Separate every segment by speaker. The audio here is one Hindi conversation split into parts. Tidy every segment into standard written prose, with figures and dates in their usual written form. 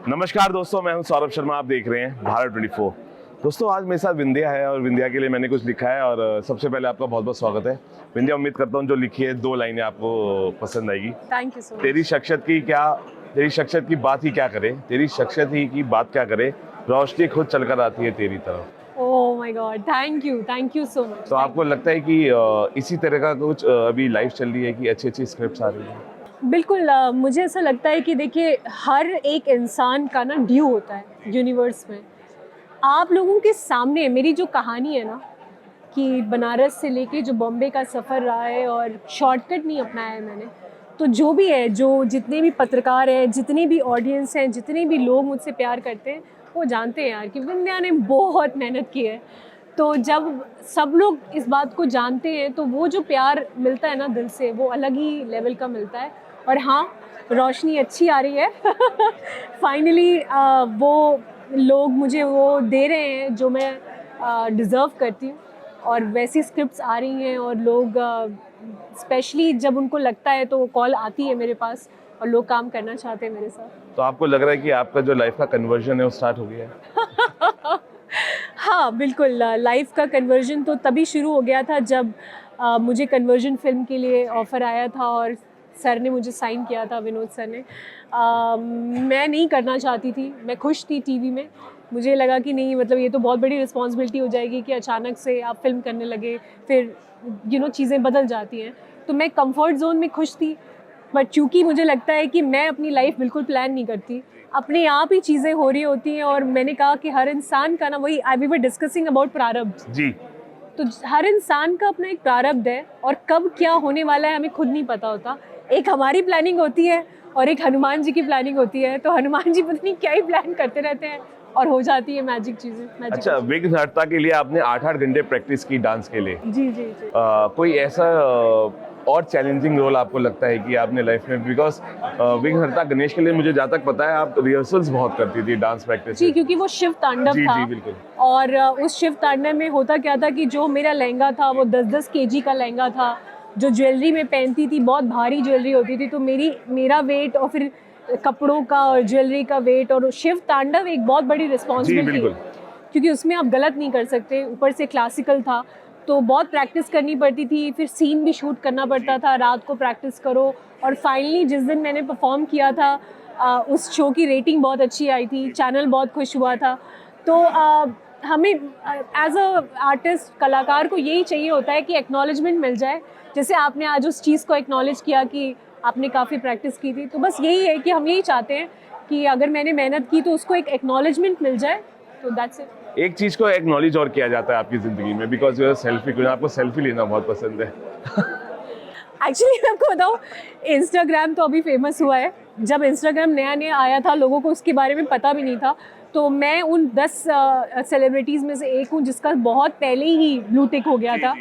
Speaker 1: नमस्कार दोस्तों, मैं हूं सौरभ शर्मा। आप देख रहे हैं भारत 24। दोस्तों, आज मेरे साथ विंध्या है और विंध्या के लिए मैंने कुछ लिखा है और सबसे पहले आपका बहुत बहुत स्वागत है। विंध्या, उम्मीद करता हूं जो लिखी है 2 लाइनें आपको पसंद आएगी।
Speaker 2: Thank you so much.
Speaker 1: तेरी शख्सियत की बात ही क्या करे, तेरी शख्सियत ही की बात क्या करे, रोशनी खुद चलकर आती है तेरी तरफ।
Speaker 2: Oh my God, thank you so much.
Speaker 1: तो आपको लगता है कि इसी तरह का कुछ अभी लाइफ चल रही है कि अच्छी अच्छी स्क्रिप्ट्स आ रही है?
Speaker 2: बिल्कुल, मुझे ऐसा लगता है कि देखिए, हर एक इंसान का ना ड्यू होता है यूनिवर्स में। आप लोगों के सामने मेरी जो कहानी है ना, कि बनारस से लेके जो बॉम्बे का सफ़र रहा है और शॉर्टकट नहीं अपनाया है मैंने, तो जो भी है, जो जितने भी पत्रकार हैं, जितनी भी ऑडियंस हैं, जितने भी लोग मुझसे प्यार करते हैं, वो जानते हैं यार कि विंध्या ने बहुत मेहनत की है। तो जब सब लोग इस बात को जानते हैं तो वो जो प्यार मिलता है ना दिल से, वो अलग ही लेवल का मिलता है। और हाँ, रोशनी अच्छी आ रही है। फाइनली वो लोग मुझे वो दे रहे हैं जो मैं डिज़र्व करती हूँ, और वैसी स्क्रिप्ट्स आ रही हैं और लोग स्पेशली जब उनको लगता है तो वो कॉल आती है मेरे पास और लोग काम करना चाहते हैं मेरे साथ।
Speaker 1: तो आपको लग रहा है कि आपका जो लाइफ का कन्वर्जन है वो स्टार्ट हो गया है?
Speaker 2: हाँ बिल्कुल, लाइफ का कन्वर्जन तो तभी शुरू हो गया था जब मुझे कन्वर्जन फिल्म के लिए ऑफ़र आया था और सर ने मुझे साइन किया था, विनोद सर ने। मैं नहीं करना चाहती थी, मैं खुश थी टीवी में। मुझे लगा कि नहीं, मतलब ये तो बहुत बड़ी रिस्पॉन्सिबिलिटी हो जाएगी कि अचानक से आप फिल्म करने लगे, फिर चीज़ें बदल जाती हैं। तो मैं कंफर्ट जोन में खुश थी, बट चूँकि मुझे लगता है कि मैं अपनी लाइफ बिल्कुल प्लान नहीं करती, अपने आप ही चीज़ें हो रही होती हैं। और मैंने कहा कि हर इंसान का ना, वही वी वर डिस्कसिंग अबाउट प्रारब्ध
Speaker 1: जी।
Speaker 2: तो हर इंसान का अपना एक प्रारब्ध है और कब क्या होने वाला है हमें खुद नहीं पता होता। एक हमारी प्लानिंग होती है और एक हनुमान जी की प्लानिंग होती है। तो हनुमान जी पता नहीं क्या ही प्लान करते रहते हैं और हो जाती है मैजिक चीज़ें।
Speaker 1: अच्छा, विघ्नहर्ता के लिए आपने 8-8 घंटे प्रैक्टिस की डांस के लिए।
Speaker 2: जी जी जी।
Speaker 1: कोई ऐसा और चैलेंजिंग रोल आपको लगता है कि आपने लाइफ में, बिकॉज विघ्नहर्ता गणेश के लिए मुझे जहाँ तक पता है आप रिहर्सल्स बहुत करती थी डांस प्रैक्टिस
Speaker 2: जी, क्योंकि वो शिव तांडव
Speaker 1: जी,
Speaker 2: था।
Speaker 1: जी, बिल्कुल।
Speaker 2: और उस शिव तांडव में होता क्या था कि जो मेरा लहंगा था वो 10-10 केजी का लहंगा था। जो ज्वेलरी में पहनती थी बहुत भारी ज्वेलरी होती थी, तो मेरा वेट और फिर कपड़ों का और ज्वेलरी का वेट, और शिव तांडव एक बहुत बड़ी रिस्पॉन्सिबिलिटी है, क्योंकि उसमें आप गलत नहीं कर सकते। ऊपर से क्लासिकल था, तो बहुत प्रैक्टिस करनी पड़ती थी, फिर सीन भी शूट करना पड़ता था, रात को प्रैक्टिस करो। और फाइनली जिस दिन मैंने परफॉर्म किया था, उस शो की रेटिंग बहुत अच्छी आई थी, चैनल बहुत खुश हुआ था। तो हमें एज अ आर्टिस्ट, कलाकार को यही चाहिए होता है कि एक्नॉलेजमेंट मिल जाए। जैसे आपने आज उस चीज़ को एक्नॉलेज किया कि आपने काफ़ी प्रैक्टिस की थी, तो बस यही है कि हम यही चाहते हैं कि अगर मैंने मेहनत की तो उसको एक एक्नॉलेजमेंट मिल जाए, तो दैट्स इट।
Speaker 1: एक चीज को एक्नॉलेज और किया जाता है आपकी जिंदगी में, बिकॉज यू सेल्फी, आपको सेल्फी लेना बहुत पसंद है।
Speaker 2: एक्चुअली मैं आपको बताऊँ, इंस्टाग्राम तो अभी फेमस हुआ है। जब इंस्टाग्राम नया नया आया था, लोगों को उसके बारे में पता भी नहीं था। तो मैं उन 10 सेलिब्रिटीज़ में से एक हूँ जिसका बहुत पहले ही ब्लू टिक हो गया था।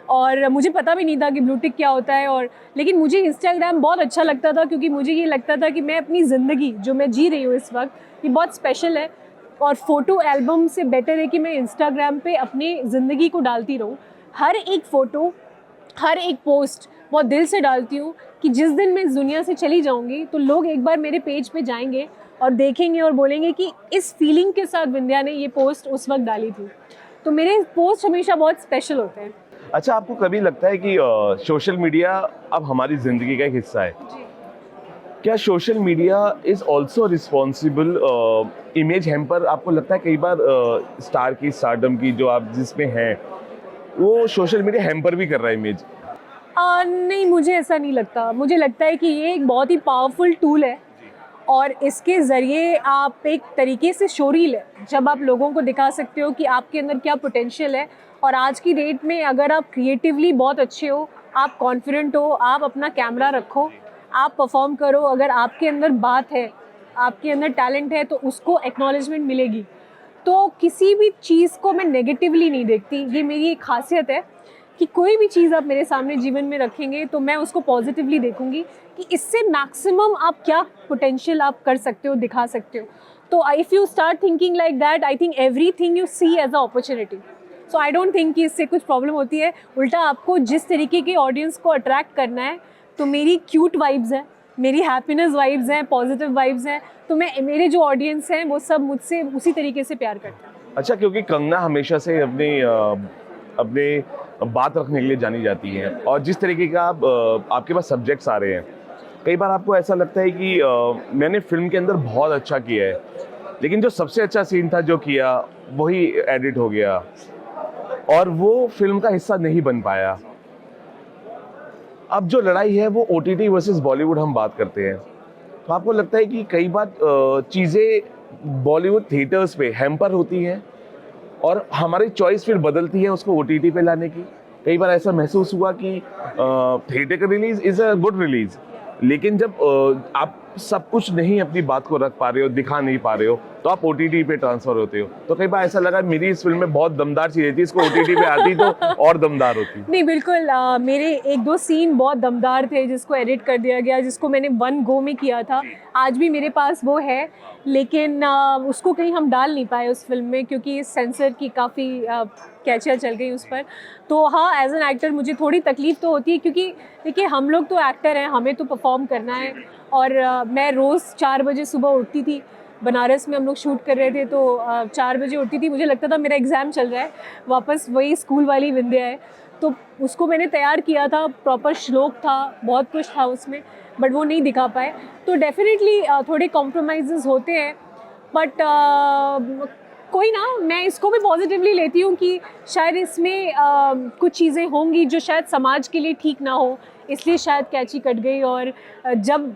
Speaker 2: और मुझे पता भी नहीं था कि ब्लू टिक क्या होता है। और लेकिन मुझे इंस्टाग्राम बहुत अच्छा लगता था, क्योंकि मुझे ये लगता था कि मैं अपनी ज़िंदगी जो मैं जी रही हूँ इस वक्त, ये बहुत स्पेशल है। और फ़ोटो एल्बम से बेटर है कि मैं इंस्टाग्राम पे अपनी ज़िंदगी को डालती रहूँ। हर एक फ़ोटो, हर एक पोस्ट बहुत दिल से डालती हूँ कि जिस दिन मैं इस दुनिया से चली जाऊँगी तो लोग एक बार मेरे पेज पे जाएंगे और देखेंगे और बोलेंगे कि इस फीलिंग के साथ विंध्या ने ये पोस्ट उस वक्त डाली थी। तो मेरे पोस्ट हमेशा बहुत स्पेशल होते हैं।
Speaker 1: अच्छा, आपको कभी लगता है कि सोशल मीडिया अब हमारी जिंदगी का एक हिस्सा है? क्या social media is also responsible image hamper? आपको लगता है कई बार स्टार की, स्टारडम की, जो आप जिसमें हैं, वो सोशल मीडिया हैम्पर भी कर रहा है इमेज?
Speaker 2: नहीं, मुझे ऐसा नहीं लगता। मुझे लगता है कि ये एक बहुत ही पावरफुल टूल है और इसके ज़रिए आप एक तरीके से शोरील है, जब आप लोगों को दिखा सकते हो कि आपके अंदर क्या पोटेंशियल है। और आज की डेट में अगर आप क्रिएटिवली बहुत अच्छे हो, आप कॉन्फिडेंट हो, आप अपना कैमरा रखो, आप परफॉर्म करो, अगर आपके अंदर बात है, आपके अंदर टैलेंट है, तो उसको एक्नॉलेजमेंट मिलेगी। तो किसी भी चीज़ को मैं नेगेटिवली नहीं देखती। ये मेरी एक खासियत है कि कोई भी चीज़ आप मेरे सामने जीवन में रखेंगे तो मैं उसको पॉजिटिवली देखूंगी कि इससे मैक्सिमम आप क्या पोटेंशियल आप कर सकते हो, दिखा सकते हो। तो if you start thinking like that, I think everything you see as a opportunity. So I don't think कि इससे कुछ प्रॉब्लम होती है। उल्टा आपको जिस तरीके के ऑडियंस को अट्रैक्ट करना है, तो मेरी क्यूट वाइब्स है, मेरी हैप्पीनेस वाइब्स हैं, पॉजिटिव वाइब्स हैं, तो मैं मेरे जो ऑडियंस हैं वो सब मुझसे उसी तरीके से प्यार करते हैं।
Speaker 1: अच्छा, क्योंकि कंगना हमेशा से अपने बात रखने के लिए जानी जाती है, और जिस तरीके का आपके पास सब्जेक्ट्स आ रहे हैं, कई बार आपको ऐसा लगता है कि मैंने फिल्म के अंदर बहुत अच्छा किया है, लेकिन जो सबसे अच्छा सीन था जो किया वही एडिट हो गया और वो फिल्म का हिस्सा नहीं बन पाया। अब जो लड़ाई है वो OTT वर्सेस बॉलीवुड हम बात करते हैं, तो आपको लगता है कि कई बार चीज़ें बॉलीवुड थिएटर्स पे हैम्पर होती हैं और हमारी चॉइस फिर बदलती है उसको OTT पे लाने की? कई बार ऐसा महसूस हुआ कि थिएटर का release is a good release, लेकिन जब आप सब कुछ नहीं अपनी बात को रख पा रहे हो, दिखा नहीं पा रहे हो, तो आप OTT पे ट्रांसफर होते हो। तो कई बार ऐसा लगा मेरी इस फिल्म में बहुत दमदार चीज़ें थी, इसको OTT पे आती तो और दमदार होती।
Speaker 2: नहीं बिल्कुल, मेरे एक दो सीन बहुत दमदार थे जिसको एडिट कर दिया गया, जिसको मैंने वन गो में किया था। आज भी मेरे पास वो है, लेकिन उसको कहीं हम डाल नहीं पाए उस फिल्म में, क्योंकि सेंसर की काफ़ी कैचियाँ चल गई उस पर। तो हाँ, एज एन एक्टर मुझे थोड़ी तकलीफ तो होती है, क्योंकि देखिए हम लोग तो एक्टर हैं, हमें तो परफॉर्म करना है। और मैं रोज़ 4 बजे सुबह उठती थी, बनारस में हम लोग शूट कर रहे थे, तो 4 बजे उठती थी, मुझे लगता था मेरा एग्ज़ाम चल रहा है, वापस वही स्कूल वाली विंध्या है। तो उसको मैंने तैयार किया था, प्रॉपर श्लोक था, बहुत कुछ था उसमें, बट वो नहीं दिखा पाए। तो डेफिनेटली थोड़े कॉम्प्रोमाइज़ होते हैं, बट कोई ना, मैं इसको भी पॉजिटिवली लेती हूँ कि शायद इसमें कुछ चीज़ें होंगी जो शायद समाज के लिए ठीक ना हो, इसलिए शायद कैची कट गई। और जब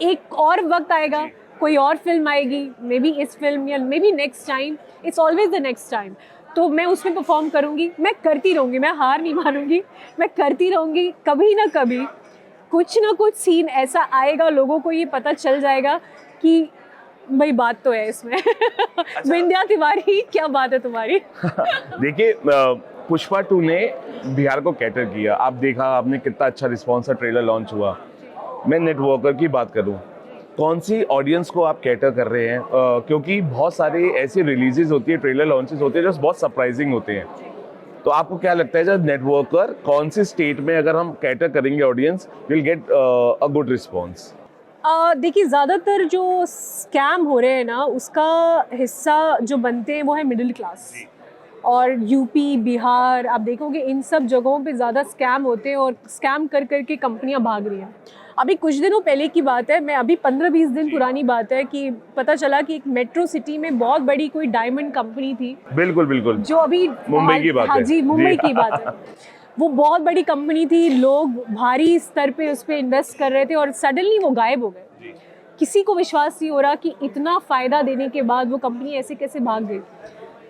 Speaker 2: एक और वक्त आएगा, कोई और फिल्म आएगी, मे बी इस फिल्म या may be next time, it's always the next time, तो मैं उसमें परफॉर्म करूँगी, मैं करती रहूँगी, मैं हार नहीं मानूंगी, मैं करती रहूँगी। कभी ना कभी कुछ ना कुछ सीन ऐसा आएगा, लोगों को ये पता चल जाएगा कि भाई बात तो है इसमें। विंध्या तिवारी, क्या बात है तुम्हारी।
Speaker 1: देखिए, पुष्पा 2 ने बिहार को कैटर किया, आप देखा आपने कितना अच्छा रिस्पॉन्स था, ट्रेलर लॉन्च हुआ। मैं नेटवर्कर की बात करूं, कौन सी ऑडियंस को आप कैटर कर रहे हैं? क्योंकि बहुत सारे ऐसी रिलीजेस होती है, ट्रेलर लॉन्चेस होते हैं जो बहुत सरप्राइजिंग होते हैं। तो आपको क्या लगता है, जब नेटवर्कर कौन सी स्टेट में अगर हम कैटर करेंगे audience, will get a good response?
Speaker 2: देखिए, ज़्यादातर जो स्कैम हो रहे हैं ना, उसका हिस्सा जो बनते हैं वो है मिडिल क्लास। और यूपी, बिहार, आप देखोगे इन सब जगहों पे ज़्यादा स्कैम होते हैं, और स्कैम कर करके कंपनियां भाग रही हैं। अभी कुछ दिनों पहले की बात है, मैं अभी 15-20 दिन पुरानी बात है, कि पता चला कि एक मेट्रो सिटी में बहुत बड़ी कोई डायमंड कंपनी थी।
Speaker 1: बिल्कुल बिल्कुल,
Speaker 2: जो अभी
Speaker 1: मुंबई की बात है।
Speaker 2: हाँ जी, मुंबई की बात है। वो बहुत बड़ी कंपनी थी, लोग भारी स्तर पे उस पर इन्वेस्ट कर रहे थे, और सडनली वो गायब हो गए। किसी को विश्वास नहीं हो रहा कि इतना फ़ायदा देने के बाद वो कंपनी ऐसे कैसे भाग गई।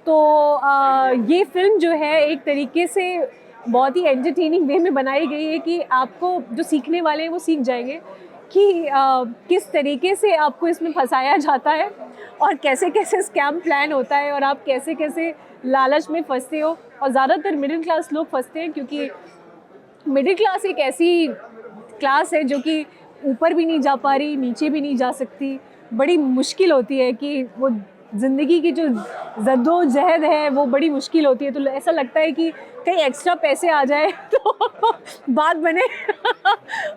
Speaker 2: तो ये फिल्म जो है एक तरीके से बहुत ही एंटरटेनिंग वे में बनाई गई है, कि आपको जो सीखने वाले हैं वो सीख जाएंगे कि किस तरीके से आपको इसमें फंसाया जाता है, और कैसे कैसे स्कैम प्लान होता है, और आप कैसे कैसे लालच में फंसते हो। और ज़्यादातर मिडिल क्लास लोग फंसते हैं, क्योंकि मिडिल क्लास एक ऐसी क्लास है जो कि ऊपर भी नहीं जा पा रही, नीचे भी नहीं जा सकती। बड़ी मुश्किल होती है कि वो ज़िंदगी की जो जद्दोजहद है वो बड़ी मुश्किल होती है। तो ऐसा लगता है कि कहीं एक्स्ट्रा पैसे आ जाए तो बात बने।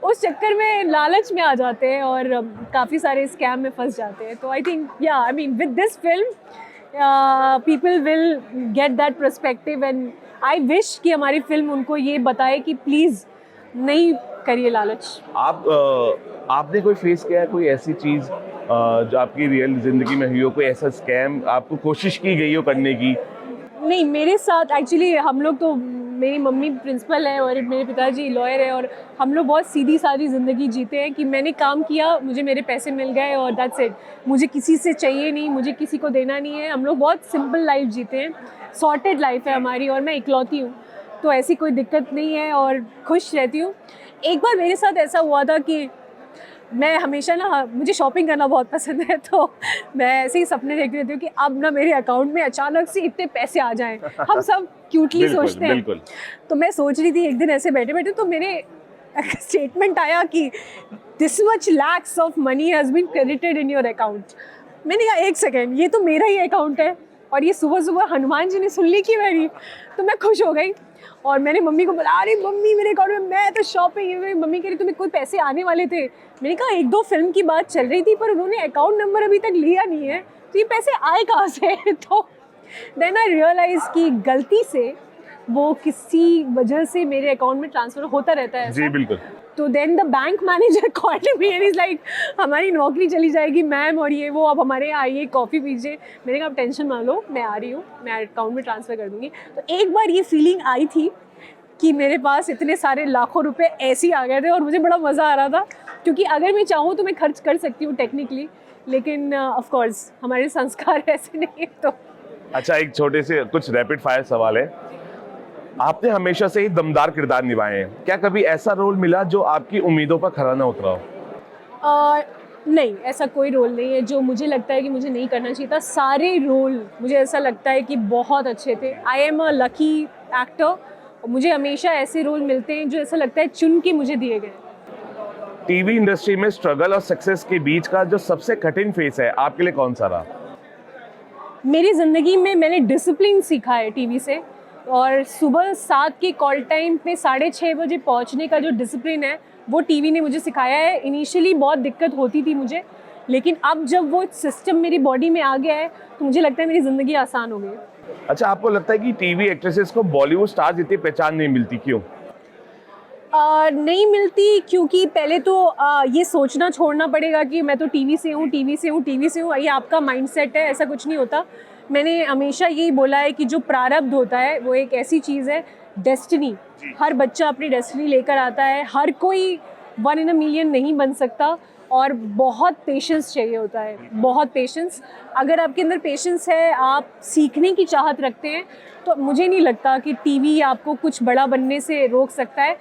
Speaker 2: उस चक्कर में लालच में आ जाते हैं और काफ़ी सारे स्कैम में फंस जाते हैं। तो I think I mean with this film people will get that perspective, and I wish कि हमारी फिल्म उनको ये बताए कि प्लीज़ नहीं करिए लालच।
Speaker 1: आपने कोई फेस किया है कोई ऐसी चीज़ जो आपकी रियल ज़िंदगी में हुई हो, कोई ऐसा स्कैम आपको कोशिश की गई हो करने की?
Speaker 2: नहीं, मेरे साथ एक्चुअली हम लोग तो, मेरी मम्मी प्रिंसिपल है और मेरे पिताजी लॉयर है, और हम लोग बहुत सीधी सादी ज़िंदगी जीते हैं कि मैंने काम किया, मुझे मेरे पैसे मिल गए और दैट्स इट। मुझे किसी से चाहिए नहीं, मुझे किसी को देना नहीं है। हम लोग बहुत सिंपल लाइफ जीते हैं, सॉर्टेड लाइफ है हमारी, और मैं इकलौती हूँ, तो ऐसी कोई दिक्कत नहीं है और खुश रहती हूँ। एक बार मेरे साथ ऐसा हुआ था कि मैं हमेशा ना, मुझे शॉपिंग करना बहुत पसंद है, तो मैं ऐसे ही सपने देखती रहती हूँ कि अब ना मेरे अकाउंट में अचानक से इतने पैसे आ जाएं। हम सब क्यूटली सोचते हैं। तो मैं सोच रही थी एक दिन ऐसे बैठे बैठे, तो मेरे स्टेटमेंट आया कि this much lakhs of money has been credited in your account. मैंने कहा एक सेकेंड, ये तो मेरा ही अकाउंट है, और ये सुबह सुबह हनुमान जी ने सुन ली कि मेरी, तो मैं खुश हो गई। और मैंने मम्मी को बोला, अरे मम्मी मेरे अकाउंट में, मैं तो शॉपिंग, मम्मी कह रही तुम्हें कोई पैसे आने वाले थे। मैंने कहा 1-2 फिल्म की बात चल रही थी पर उन्होंने अकाउंट नंबर अभी तक लिया नहीं है, तो ये पैसे आए कहाँ से? तो देन आई रियलाइज कि गलती से वो किसी वजह से मेरे अकाउंट में ट्रांसफ़र होता रहता है।
Speaker 1: जी बिल्कुल।
Speaker 2: तो then the bank manager called me and is like, हमारी नौकरी चली जाएगी मैम, और ये वो, आप हमारे यहाँ आइए, कॉफ़ी पीजिए। मैंने कहा आप टेंशन मत लो, मैं आ रही हूँ, मैं अकाउंट में ट्रांसफ़र कर दूँगी। तो एक बार ये फीलिंग आई थी कि मेरे पास इतने सारे लाखों रुपए ऐसे ही आ गए थे और मुझे बड़ा मज़ा आ रहा था, क्योंकि अगर मैं चाहूँ तो मैं खर्च कर सकती हूँ टेक्निकली, लेकिन ऑफ कोर्स हमारे संस्कार ऐसे नहीं है। तो
Speaker 1: अच्छा, एक छोटे से कुछ रैपिड फायर सवाल है। आपने हमेशा से ही दमदार किरदार निभाए हैं, क्या कभी ऐसा रोल मिला जो आपकी उम्मीदों पर खरा ना उतरा हो?
Speaker 2: नहीं, ऐसा कोई रोल नहीं है जो मुझे लगता है कि मुझे नहीं करना चाहिए था। सारे रोल मुझे ऐसा लगता है कि बहुत अच्छे थे। I am a lucky actor. मुझे हमेशा ऐसे रोल मिलते हैं जो ऐसा लगता है चुन के मुझे दिए गए।
Speaker 1: टीवी इंडस्ट्री में स्ट्रगल और सक्सेस के बीच का जो सबसे कठिन फेस है आपके लिए कौन सा रहा?
Speaker 2: मेरी ज़िंदगी में मैंने डिसिप्लिन सीखा है टीवी से, और सुबह 7 के कॉल टाइम पे 6:30 बजे पहुंचने का जो डिसिप्लिन है वो टीवी ने मुझे सिखाया है। इनिशियली बहुत दिक्कत होती थी मुझे, लेकिन अब जब वो सिस्टम मेरी बॉडी में आ गया है तो मुझे लगता है मेरी ज़िंदगी आसान हो गई।
Speaker 1: अच्छा, आपको लगता है कि टीवी एक्ट्रेसेस को बॉलीवुड स्टार्स इतनी पहचान नहीं मिलती, क्यों?
Speaker 2: नहीं मिलती क्योंकि पहले तो ये सोचना छोड़ना पड़ेगा कि मैं तो टीवी से हूँ, टीवी से हूँ, टीवी से हूँ। ये आपका माइंडसेट है, ऐसा कुछ नहीं होता। मैंने हमेशा यही बोला है कि जो प्रारब्ध होता है वो एक ऐसी चीज़ है, डेस्टिनी। हर बच्चा अपनी डेस्टिनी लेकर आता है, हर कोई 1 in a million नहीं बन सकता, और बहुत पेशेंस चाहिए होता है, बहुत पेशेंस। अगर आपके अंदर पेशेंस है, आप सीखने की चाहत रखते हैं, तो मुझे नहीं लगता कि टीवी आपको कुछ बड़ा बनने से रोक सकता है।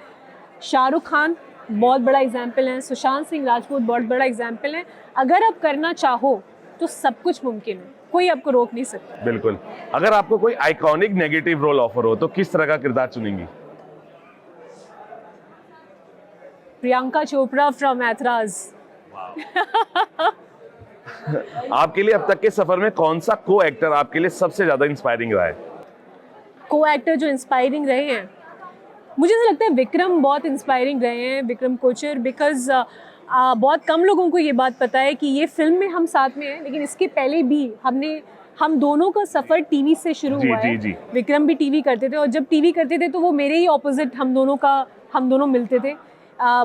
Speaker 2: शाहरुख खान बहुत बड़ा एग्जाम्पल है, सुशांत सिंह राजपूत बहुत बड़ा एग्जाम्पल है। अगर आप करना चाहो तो सब कुछ मुमकिन है, कोई आपको रोक नहीं सकता।
Speaker 1: बिल्कुल। अगर आपको कोई आइकॉनिक नेगेटिव रोल ऑफर हो तो किस तरह का किरदार चुनेंगी?
Speaker 2: प्रियंका चोपड़ा फ्रॉम ऐतराज।
Speaker 1: आपके लिए अब तक के सफर में कौन सा को एक्टर आपके लिए सबसे ज्यादा इंस्पायरिंग रहा है?
Speaker 2: को एक्टर जो इंस्पायरिंग रहे हैं, मुझे तो लगता है विक्रम बहुत इंस्पायरिंग रहे हैं, विक्रम कोचर, बिकॉज बहुत कम लोगों को ये बात पता है कि ये फिल्म में हम साथ में हैं, लेकिन इसके पहले भी हम दोनों का सफ़र टीवी से शुरू हुआ है।
Speaker 1: जी।
Speaker 2: विक्रम भी टीवी करते थे, और जब टीवी करते थे तो वो मेरे ही ऑपोजिट हम दोनों मिलते थे।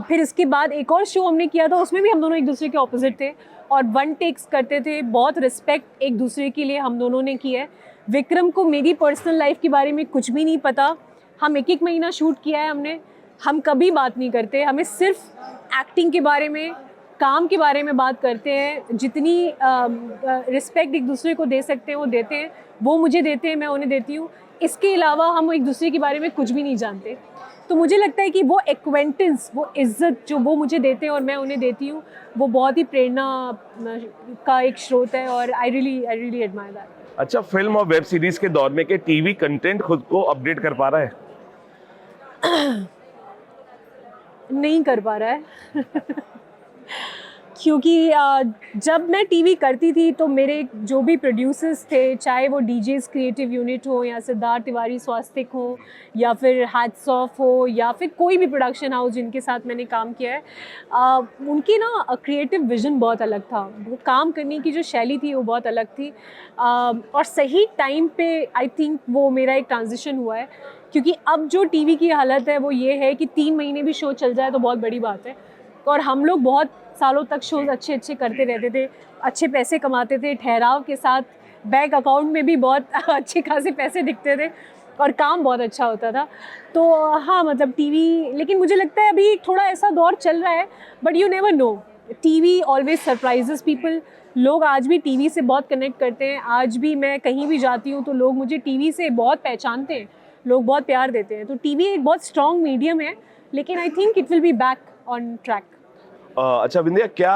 Speaker 2: फिर इसके बाद एक और शो हमने किया था, उसमें भी हम दोनों एक दूसरे के ऑपोजिट थे और 1 टेक्स करते थे। बहुत रिस्पेक्ट एक दूसरे के लिए हम दोनों ने की है। विक्रम को मेरी पर्सनल लाइफ के बारे में कुछ भी नहीं पता। हम 1-1 महीना शूट किया है हमने। हम कभी बात नहीं करते, हमें सिर्फ एक्टिंग के बारे में, काम के बारे में बात करते हैं। जितनी रिस्पेक्ट एक दूसरे को दे सकते हैं वो देते हैं, वो मुझे देते हैं, मैं उन्हें देती हूँ। इसके अलावा हम एक दूसरे के बारे में कुछ भी नहीं जानते। तो मुझे लगता है कि वो एक्वेंटेंस, वो इज़्ज़त जो वो मुझे देते हैं और मैं उन्हें देती हूँ, वो बहुत ही प्रेरणा का एक स्रोत है, और आई रियली एडमायर दैट।
Speaker 1: अच्छा, फिल्म और वेब सीरीज के दौर में के टीवी कंटेंट खुद को अपडेट कर पा रहा है?
Speaker 2: नहीं कर पा रहा है। क्योंकि जब मैं टीवी करती थी तो मेरे जो भी प्रोड्यूसर्स थे, चाहे वो डीजेस क्रिएटिव यूनिट हो, या सिद्धार्थ तिवारी स्वास्तिक हो, या फिर हैट्स ऑफ हो, या फिर कोई भी प्रोडक्शन हाउस जिनके साथ मैंने काम किया है, उनकी ना क्रिएटिव विजन बहुत अलग था। वो काम करने की जो शैली थी वो बहुत अलग थी, और सही टाइम पे आई थिंक वो मेरा एक ट्रांजिशन हुआ है। क्योंकि अब जो टीवी की हालत है वो ये है कि 3 महीने भी शो चल जाए तो बहुत बड़ी बात है, और हम लोग बहुत सालों तक शोज अच्छे करते रहते थे, अच्छे पैसे कमाते थे, ठहराव के साथ बैंक अकाउंट में भी बहुत अच्छे खासे पैसे दिखते थे, और काम बहुत अच्छा होता था। तो हाँ, मतलब टीवी, लेकिन मुझे लगता है अभी थोड़ा ऐसा दौर चल रहा है, but you never know, TV always surprises people. लोग आज भी टीवी से बहुत कनेक्ट करते हैं। आज भी मैं कहीं भी जाती हूँ तो लोग मुझे टीवी से बहुत पहचानते हैं, लोग बहुत प्यार देते हैं। तो टीवी एक बहुत स्ट्रॉन्ग मीडियम है, लेकिन I think it will be back on track.
Speaker 1: अच्छा विंध्या, क्या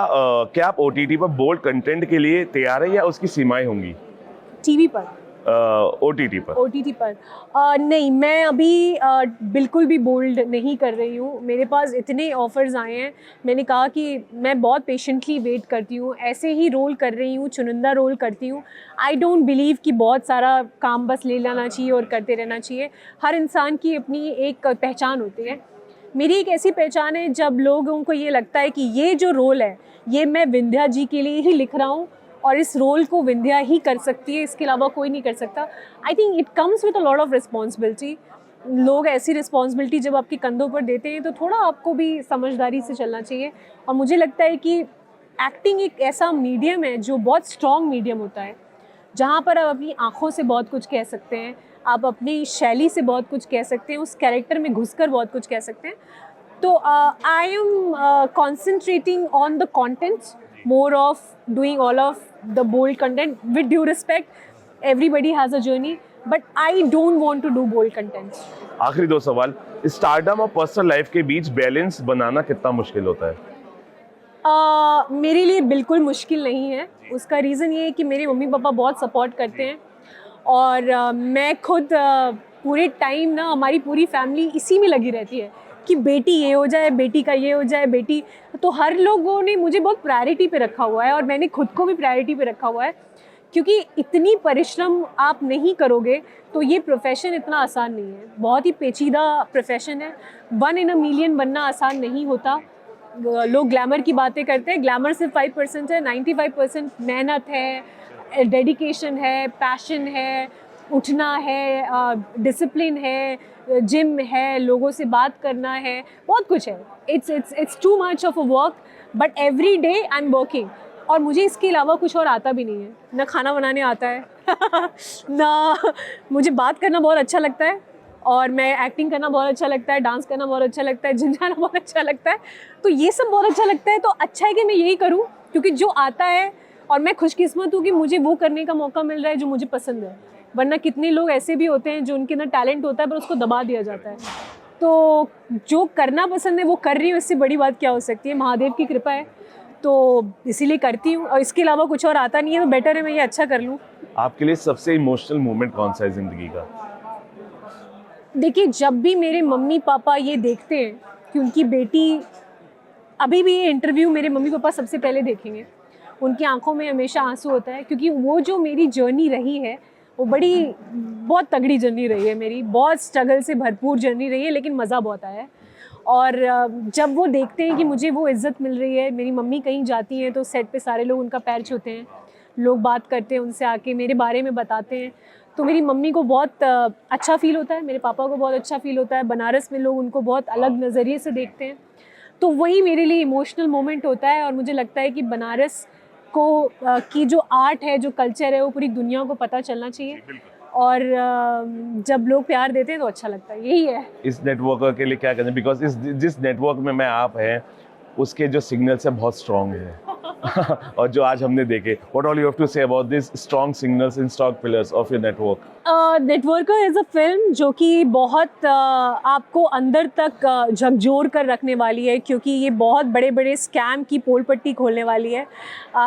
Speaker 1: आप OTT पर बोल्ड कंटेंट के लिए तैयार है या उसकी सीमाएं होंगी?
Speaker 2: टीवी पर
Speaker 1: OTT पर?
Speaker 2: OTT पर नहीं, मैं अभी बिल्कुल भी बोल्ड नहीं कर रही हूँ। मेरे पास इतने ऑफर्स आए हैं, मैंने कहा कि मैं बहुत पेशेंटली वेट करती हूँ, ऐसे ही रोल कर रही हूँ, चुनिंदा रोल करती हूँ। आई डोंट बिलीव कि बहुत सारा काम बस ले लेना चाहिए और करते रहना चाहिए। हर इंसान की अपनी एक पहचान होती है। मेरी एक ऐसी पहचान है जब लोगों को ये लगता है कि ये जो रोल है ये मैं विंध्या जी के लिए ही लिख रहा हूँ और इस रोल को विंध्या ही कर सकती है, इसके अलावा कोई नहीं कर सकता। I think it comes with a lot of responsibility. लोग ऐसी रिस्पॉन्सिबिलिटी जब आपके कंधों पर देते हैं तो थोड़ा आपको भी समझदारी से चलना चाहिए। और मुझे लगता है कि एक्टिंग एक ऐसा मीडियम है जो बहुत स्ट्रॉन्ग मीडियम होता है, जहाँ पर आप अपनी आँखों से बहुत कुछ कह सकते हैं, आप अपनी शैली से बहुत कुछ कह सकते हैं, उस कैरेक्टर में घुसकर बहुत कुछ कह सकते हैं। तो I am concentrating on the content more of doing all of the bold content. With due respect, everybody has a journey, but I don't want to do bold content.
Speaker 1: आखिरी 2 सवाल, स्टारडम और पर्सनल लाइफ के बीच बैलेंस बनाना कितना मुश्किल होता है?
Speaker 2: मेरे लिए बिल्कुल मुश्किल नहीं है। उसका रीज़न ये है कि मेरे मम्मी पापा बहुत सपोर्ट करते हैं और मैं खुद पूरे टाइम ना, हमारी पूरी फैमिली इसी में लगी रहती है कि बेटी ये हो जाए, बेटी का ये हो जाए, बेटी। तो हर लोगों ने मुझे बहुत प्रायोरिटी पे रखा हुआ है और मैंने खुद को भी प्रायोरिटी पे रखा हुआ है, क्योंकि इतनी परिश्रम आप नहीं करोगे तो ये प्रोफेशन इतना आसान नहीं है। बहुत ही पेचीदा प्रोफेशन है। 1 in a million बनना आसान नहीं होता। लोग ग्लैमर की बातें करते हैं, ग्लैमर सिर्फ 5% है। 95% मेहनत है, डेडिकेशन है, पैशन है, उठना है, डिसिप्लिन है, जिम है, लोगों से बात करना है, बहुत कुछ है। It's too much of a work, but every day I am working. और मुझे इसके अलावा कुछ और आता भी नहीं है। ना खाना बनाने आता है ना मुझे बात करना बहुत अच्छा लगता है, और मैं एक्टिंग करना बहुत अच्छा लगता है, डांस करना बहुत अच्छा लगता है, जिम जाना बहुत अच्छा लगता है। तो ये सब बहुत अच्छा लगता है। तो अच्छा है कि मैं यही करूँ, क्योंकि जो आता है, और मैं खुशकिस्मत हूँ कि मुझे वो करने का मौका मिल रहा है जो मुझे पसंद है। वरना कितने लोग ऐसे भी होते हैं जो उनके अंदर टैलेंट होता है पर उसको दबा दिया जाता है। तो जो करना पसंद है वो कर रही हूँ, इससे बड़ी बात क्या हो सकती है। महादेव की कृपा है, तो इसीलिए करती हूँ। और इसके अलावा कुछ और आता नहीं है, तो बेटर है मैं ये अच्छा कर लूँ।
Speaker 1: आपके लिए सबसे इमोशनल मोमेंट कौन सा है जिंदगी का?
Speaker 2: देखिए, जब भी मेरे मम्मी पापा ये देखते हैं कि उनकी बेटी, अभी भी ये इंटरव्यू मेरे मम्मी पापा सबसे पहले देखेंगे, उनकी आंखों में हमेशा आंसू होता है, क्योंकि वो जो मेरी जर्नी रही है वो बहुत तगड़ी जर्नी रही है मेरी, बहुत स्ट्रगल से भरपूर जर्नी रही है, लेकिन मज़ा बहुत आया है। और जब वो देखते हैं कि मुझे वो इज़्ज़त मिल रही है, मेरी मम्मी कहीं जाती हैं तो सेट पे सारे लोग उनका पैर छूते हैं, लोग बात करते हैं उनसे, आके मेरे बारे में बताते हैं, तो मेरी मम्मी को बहुत अच्छा फ़ील होता है, मेरे पापा को बहुत अच्छा फ़ील होता है। बनारस में लोग उनको बहुत अलग नज़रिए से देखते हैं, तो वही मेरे लिए इमोशनल मोमेंट होता है। और मुझे लगता है कि बनारस को की जो आर्ट है, जो कल्चर है, वो पूरी दुनिया को पता चलना चाहिए। और जब लोग प्यार देते हैं तो अच्छा लगता है, यही है।
Speaker 1: इस नेटवर्क के लिए क्या करें, बिकॉज जिस नेटवर्क में मैं आप हैं उसके जो सिग्नल्स है बहुत स्ट्रॉन्ग है और जो आज हमने देखे, what all you have to say about this strong signals and strong pillars of your network?
Speaker 2: Networker is a film जो कि बहुत आपको अंदर तक झकझोर कर रखने वाली है, क्योंकि ये बहुत बड़े बड़े स्कैम की पोल पट्टी खोलने वाली है।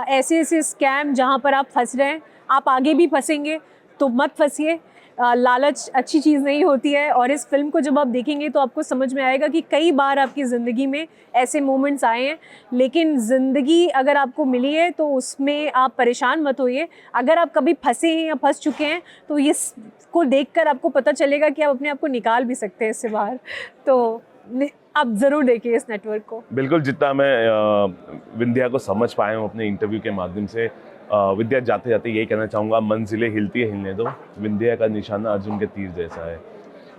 Speaker 2: ऐसे ऐसे स्कैम जहाँ पर आप फंस रहे हैं, आप आगे भी फंसेंगे, तो मत फंसिए। लालच अच्छी चीज़ नहीं होती है। और इस फिल्म को जब आप देखेंगे तो आपको समझ में आएगा कि कई बार आपकी ज़िंदगी में ऐसे मोमेंट्स आए हैं, लेकिन ज़िंदगी अगर आपको मिली है तो उसमें आप परेशान मत होइए। अगर आप कभी फंसे हैं या फंस चुके हैं तो ये को देखकर आपको पता चलेगा कि आप अपने आप को निकाल भी सकते हैं इससे बाहर। तो आप ज़रूर देखिए इस नेटवर्क को।
Speaker 1: बिल्कुल, जितना मैं विंध्या को समझ पाया हूँ अपने इंटरव्यू के माध्यम से, विद्या जाते जाते यही कहना चाहूँगा, मंजिलें हिलती है हिलने दो, विंध्या का निशाना अर्जुन के तीर जैसा है।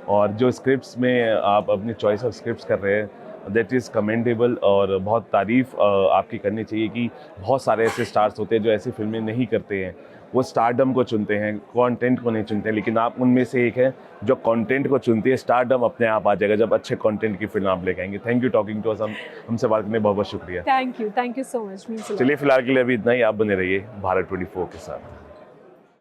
Speaker 1: और जो स्क्रिप्ट्स में आप अपनी चॉइस ऑफ स्क्रिप्ट्स कर रहे हैं, दैट इज़ कमेंडेबल। और बहुत तारीफ़ आपकी करनी चाहिए कि बहुत सारे ऐसे स्टार्स होते हैं जो ऐसी फिल्में नहीं करते हैं, वो स्टारडम को चुनते हैं, कंटेंट को नहीं चुनते, लेकिन आप उनमें से एक हैं जो कंटेंट को चुनती है। स्टारडम अपने आप आ जाएगा जब अच्छे कंटेंट की फिल्म आप लेके आएंगे। Thank you talking to us, हमसे बात करने बहुत बहुत शुक्रिया।
Speaker 2: Thank you so much.
Speaker 1: चलिए फिलहाल के लिए अभी इतना ही, आप बने रहिए भारत 24 के साथ।